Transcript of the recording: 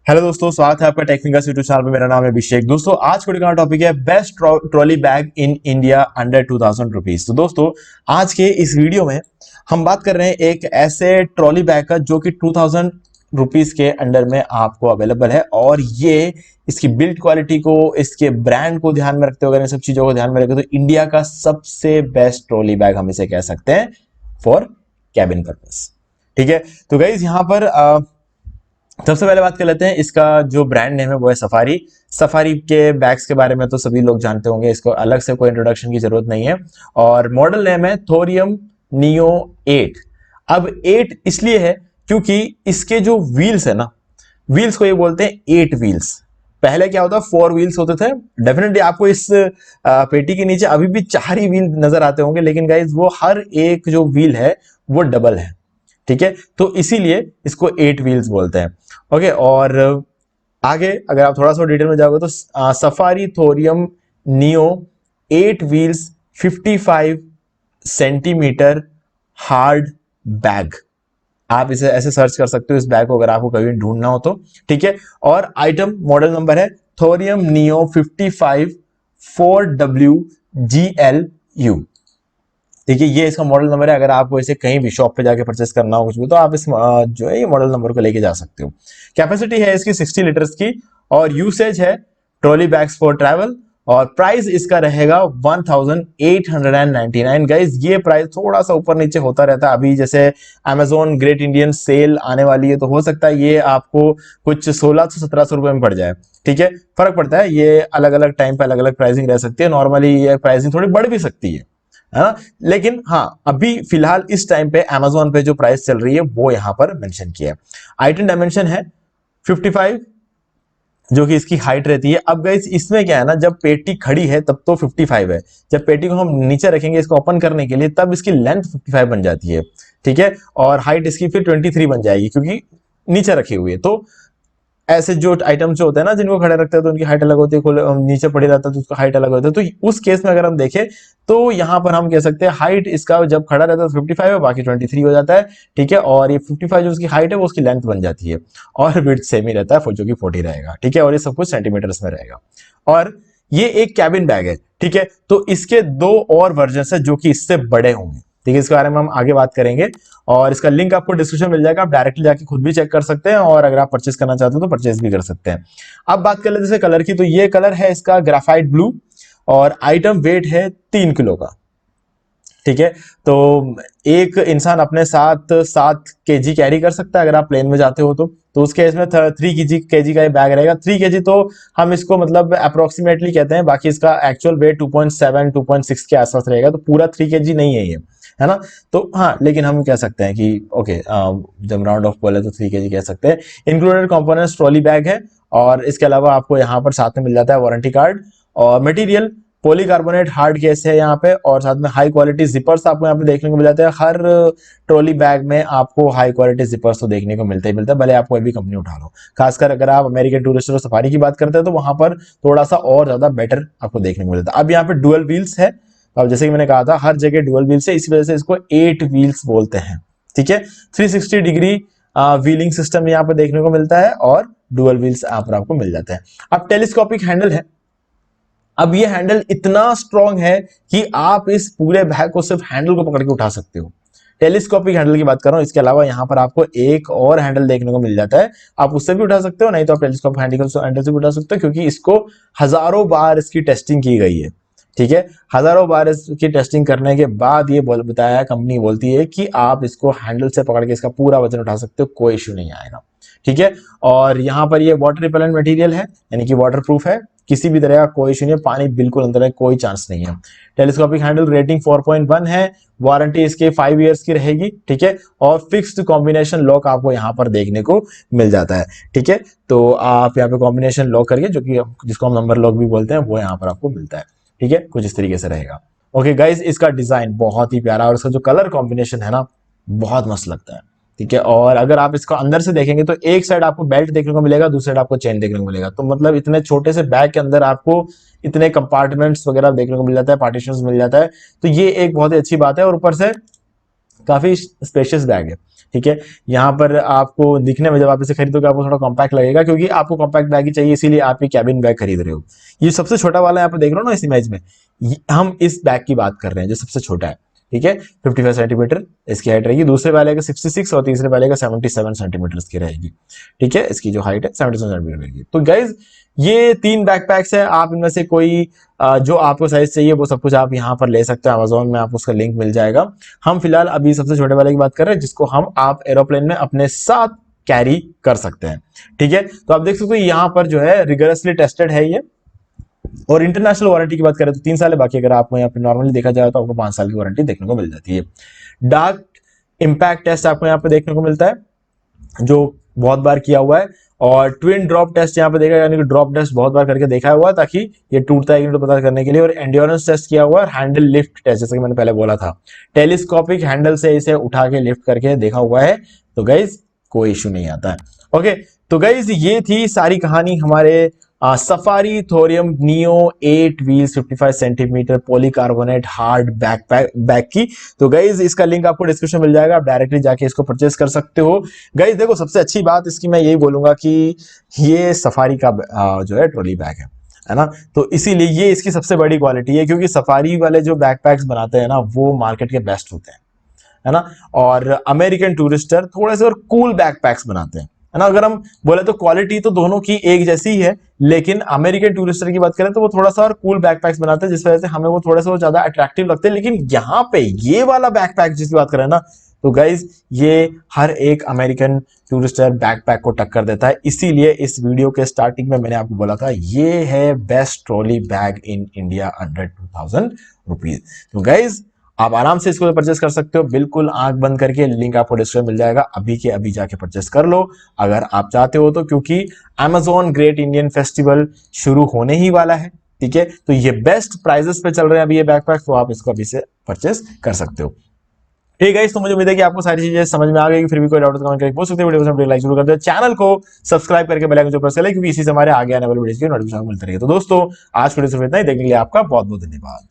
Hello दोस्तों, स्वागत है आपका टेक्निकल यूट्यूब चैनल पे। मेरा नाम है अभिषेक। दोस्तों, आज के वीडियो का टॉपिक है best trolley bag in India under 2000 rupees. तो दोस्तों, आज के इस वीडियो में हम बात कर रहे हैं एक ऐसे ट्रॉली बैग का जो कि 2000 रुपीज के अंडर में आपको अवेलेबल है। और ये इसकी बिल्ड क्वालिटी को, इसके ब्रांड को ध्यान में रखते हुए, इन सब चीजों को ध्यान में रखते तो इंडिया का सबसे बेस्ट ट्रॉली बैग हम इसे कह सकते हैं फॉर कैबिन पर्पस। ठीक है, तो गाइज यहाँ पर सबसे पहले बात कर लेते हैं। इसका जो ब्रांड नेम है वो है सफारी। सफारी के बैग्स के बारे में तो सभी लोग जानते होंगे, इसको अलग से कोई इंट्रोडक्शन की जरूरत नहीं है। और मॉडल नेम है थोरियम नियो 8। अब 8 इसलिए है क्योंकि इसके जो व्हील्स है ना, व्हील्स को ये बोलते हैं 8 व्हील्स। पहले क्या होता, 4 व्हील्स होते थे। डेफिनेटली आपको इस पेटी के नीचे अभी भी 4 ही व्हील नजर आते होंगे, लेकिन गाइज वो हर एक जो व्हील है वो डबल है। ठीक है, तो इसीलिए इसको 8 व्हील्स बोलते हैं। ओके, और आगे अगर आप थोड़ा सा डिटेल में जाओगे तो safari thorium neo 8 wheels 55 centimetre hard bag. आप इसे ऐसे सर्च कर सकते हो इस बैग को, अगर आपको कभी ढूंढना हो तो। ठीक है, और आइटम मॉडल नंबर है थोरियम नियो 55 4WGLU। देखिए, ये इसका मॉडल नंबर है। अगर आपको इसे कहीं भी शॉप पे जाके परचेस करना हो कुछ भी, तो आप इस जो है ये मॉडल नंबर को लेके जा सकते हो। कैपेसिटी है इसकी 60 लीटर्स की, और यूसेज है ट्रॉली बैग्स फॉर ट्रैवल। और प्राइस इसका रहेगा 1899। गाइज, ये प्राइस थोड़ा सा ऊपर नीचे होता रहता है। अभी जैसे अमेजोन ग्रेट इंडियन सेल आने वाली है, तो हो सकता है ये आपको कुछ 1600-1700 रुपए में पड़ जाए। ठीक है, फर्क पड़ता है, ये अलग अलग टाइम पे अलग अलग प्राइसिंग रह सकती है। नॉर्मली ये प्राइसिंग थोड़ी बढ़ भी सकती है, लेकिन हाँ, अभी फिलहाल इस टाइम पे Amazon पे जो प्राइस चल रही है वो यहां पर मेंशन किया है। आइटम डायमेंशन है 55, जो कि इसकी हाइट रहती है। अब गाइस, इसमें क्या है ना, जब पेटी खड़ी है तब तो 55 है, जब पेटी को हम नीचे रखेंगे इसको ओपन करने के लिए, तब इसकी लेंथ 55 बन जाती है। ठीक है, और हाइट इसकी फिर 23 बन जाएगी, क्योंकि नीचे रखी हुई है। तो ऐसे जो आइटम्स जो होते हैं ना, जिनको खड़े रखते हैं तो उनकी हाइट अलग होती है, नीचे पड़ी रहता है तो उसका हाइट अलग होता है। तो उस केस में अगर हम देखें तो यहां पर हम कह सकते हैं हाइट इसका जब खड़ा रहता है तो 55 है, बाकी 23 हो जाता है। ठीक है, और ये 55 जो उसकी हाइट है वो उसकी लेंथ बन जाती है, और विड्थ सेम ही रहता है जो कि 40 रहेगा। ठीक है, और ये सब कुछ सेंटीमीटर्स में रहेगा। और ये एक कैबिन बैग है। ठीक है, तो इसके 2 और वर्जन है जो कि इससे बड़े होंगे। ठीक है, इसके बारे में हम आगे बात करेंगे, और इसका लिंक आपको डिस्क्रिप्शन मिल जाएगा। आप डायरेक्टली जाके खुद भी चेक कर सकते हैं, और अगर आप परचेस करना चाहते हो तो परचेस भी कर सकते हैं। अब बात कर लेते हैं कलर की। तो ये कलर है इसका ग्राफाइट ब्लू, और आइटम वेट है 3 किलो का। ठीक है, तो एक इंसान अपने साथ 7 केजी कैरी कर सकता है अगर आप प्लेन में जाते हो तो उसके इसमें 3 केजी का ये बैग रहेगा। 3 केजी तो हम इसको मतलब अप्रोक्सीमेटली कहते हैं, बाकी इसका एक्चुअल वेट 2.7 2.6 के आसपास रहेगा। तो पूरा 3 केजी नहीं है ये, है ना। तो हाँ, लेकिन हम कह सकते हैं कि ओके, जब राउंड ऑफ बोले तो 3 केजी कह सकते हैं। इंक्लूडेड कंपोनेंट्स ट्रॉली बैग है, और इसके अलावा आपको यहाँ पर साथ में मिल जाता है वारंटी कार्ड। और मटेरियल पॉलीकार्बोनेट हार्ड केस है यहाँ पे, और साथ में हाई क्वालिटी जिपर्स आपको यहाँ पे देखने को मिल जाते हैं। हर ट्रॉली बैग में आपको हाई क्वालिटी जिपर्स तो देखने को मिलता ही मिलता है, भले आप कोई भी कंपनी उठा लो। खासकर अगर आप अमेरिकन टूरिस्ट और सफारी की बात करते हैं तो वहां पर थोड़ा सा और ज्यादा बेटर आपको देखने को मिलता है। अब यहाँ पे डुअल व्हील्स है, अब जैसे कि मैंने कहा था हर जगह डुअल व्हील्स है, इसी वजह से इसको 8 व्हील्स बोलते हैं। ठीक है, 360 डिग्री व्हीलिंग सिस्टम यहाँ पे देखने को मिलता है, और डुअल व्हील्स यहाँ पर आपको मिल जाते हैं। अब टेलीस्कोपिक हैंडल है। अब ये हैंडल इतना स्ट्रॉन्ग है कि आप इस पूरे बैग को सिर्फ हैंडल को पकड़ के उठा सकते हो। टेलीस्कोपिक हैंडल की बात कर रहा हूं। इसके अलावा यहाँ पर आपको एक और हैंडल देखने को मिल जाता है, आप उससे भी उठा सकते हो, नहीं तो आप टेलीस्कोपिक हैंडल से भी उठा सकते हो, क्योंकि इसको हजारों बार इसकी टेस्टिंग की गई है। ठीक है, हजारों बार इसकी टेस्टिंग करने के बाद ये बताया, कंपनी बोलती है कि आप इसको हैंडल से पकड़ के इसका पूरा वजन उठा सकते हो, कोई इश्यू नहीं आएगा। ठीक है, और यहाँ पर ये वाटर रिपेलेंट मटेरियल है, यानी कि वाटर प्रूफ है, किसी भी तरह का कोई इश्यू नहीं है, पानी बिल्कुल अंदर है, कोई चांस नहीं है। टेलीस्कोपिक हैंडल रेटिंग 4.1 है, वारंटी इसके 5 इयर्स की रहेगी। ठीक है, और फिक्स्ड कॉम्बिनेशन लॉक आपको यहाँ पर देखने को मिल जाता है। ठीक है, तो आप यहाँ पे कॉम्बिनेशन लॉक करके, जो कि जिसको हम नंबर लॉक भी बोलते हैं, वो यहाँ पर आपको मिलता है। ठीक है, कुछ इस तरीके से रहेगा। ओके गाइज, इसका डिजाइन बहुत ही प्यारा, और इसका जो कलर कॉम्बिनेशन है ना, बहुत मस्त लगता है। ठीक है, और अगर आप इसको अंदर से देखेंगे तो एक साइड आपको बेल्ट देखने को मिलेगा, दूसरी साइड आपको चेन देखने को मिलेगा। तो मतलब इतने छोटे से बैग के अंदर आपको इतने कंपार्टमेंट्स वगैरह देखने को मिल जाता है, पार्टीशंस मिल जाता है। तो ये एक बहुत ही अच्छी बात है। और ऊपर से काफी स्पेशियस बैग है, ठीक है। यहाँ पर आपको दिखने में जब आप इसे खरीदोगे आपको थोड़ा कॉम्पैक्ट लगेगा, क्योंकि आपको कॉम्पैक्ट बैग ही चाहिए, इसीलिए आप ये कैबिन बैग खरीद रहे हो। ये सबसे छोटा वाला यहाँ पर देख रहे हो ना इस इमेज में, हम इस बैग की बात कर रहे हैं जो सबसे छोटा है, ठीक है। 55 सेंटीमीटर इसकी हाइट रहेगी, दूसरे वाले का 66 और तीसरे वाले का 77 सेंटीमीटर की रहेगी, ठीक है। इसकी जो हाइट है 77 सेंटीमीटर रहेगी। तो गाइज ये 3 बैकपैक्स है, आप इनमें से कोई जो आपको साइज चाहिए वो सब कुछ आप यहाँ पर ले सकते हो, अमेजोन में आपको उसका लिंक मिल जाएगा। हम फिलहाल अभी सबसे छोटे वाले की बात कर रहे हैं, जिसको आप एरोप्लेन में अपने साथ कैरी कर सकते हैं, ठीक है। तो आप देख सकते हो यहाँ पर जो है रिगरसली टेस्टेड है ये, और इंटरनेशनल वारंटी की बात करें तो 3 साल है, बाकी अगर आपको यहाँ पे नॉर्मली देखा जाए तो आपको 5 साल की वारंटी देखने को मिल जाती है। डार्क इंपैक्ट टेस्ट आपको यहाँ पे देखने को मिलता है, जो बहुत बार किया हुआ है, और ट्विन ड्रॉप टेस्ट यहाँ पे देखा, यानी कि ड्रॉप टेस्ट बहुत बार करके देखा हुआ है ताकि ये टूटता है कि नहीं तो पता करने के लिए, और एंड्योरेंस टेस्ट किया हुआ है, हैंडल लिफ्ट टेस्ट जैसे कि मैंने पहले बोला था, टेलीस्कोपिक हैंडल से इसे उठा के लिफ्ट करके देखा हुआ है। तो गाइज कोई इश्यू नहीं आता है। ओके, तो गाइज ये थी सारी कहानी हमारे safari thorium neo 8 wheels 55 centimetre polycarbonate hard bag की। तो गाइज इसका लिंक आपको डिस्क्रिप्शन मिल जाएगा, आप डायरेक्टली जाके इसको परचेस कर सकते हो। गाइज देखो सबसे अच्छी बात इसकी मैं यही बोलूंगा कि ये सफारी का जो है ट्रॉली बैग है ना, तो इसीलिए ये इसकी सबसे बड़ी क्वालिटी है, क्योंकि सफारी वाले जो बैकपैक्स बनाते हैं ना वो मार्केट के बेस्ट होते हैं, है ना। और अमेरिकन टूरिस्टर थोड़े से और कूल बैकपैक्स बनाते हैं, है ना। अगर हम बोले तो क्वालिटी तो दोनों की एक जैसी ही है, लेकिन अमेरिकन टूरिस्टर की बात करें तो वो थोड़ा सा और कूल बैकपैक्स बनाते हैं, जिस वजह से हमें वो थोड़े से ज्यादा अट्रैक्टिव लगते हैं। लेकिन यहाँ पे ये वाला बैकपैक जिसकी बात करें ना, तो गाइज ये हर एक अमेरिकन टूरिस्टर बैकपैक को टक्कर देता है। इसीलिए इस वीडियो के स्टार्टिंग में मैंने आपको बोला था ये है best trolley bag in India under 2000 rupees. तो गाइज आप आराम से इसको परचेस कर सकते हो, बिल्कुल आंख बंद करके, लिंक आपको डिस्क्रिप्शन मिल जाएगा, अभी के अभी जाके परचेस कर लो अगर आप चाहते हो तो, क्योंकि Amazon ग्रेट इंडियन फेस्टिवल शुरू होने ही वाला है, ठीक है। तो ये बेस्ट प्राइजेस पे चल रहे हैं अभी ये बैकपैक, तो आप इसको अभी से परचेस कर सकते हो, ठीक है। तो मुझे उम्मीद है कि आपको सारी चीजें समझ में आ गई। फिर भी कोई डाउट कमेंट करके पूछ सकते हो, वीडियो को लाइक जरूर कर दो, चैनल को सब्सक्राइब करके बेल आइकन जो प्रेस कर ले, क्योंकि इसी से हमारे आगे आने वाले वीडियो की नोटिफिकेशन मिलती रहेगी। तो दोस्तों आज के वीडियो सिर्फ इतना ही, देखने के लिए आपका बहुत बहुत धन्यवाद।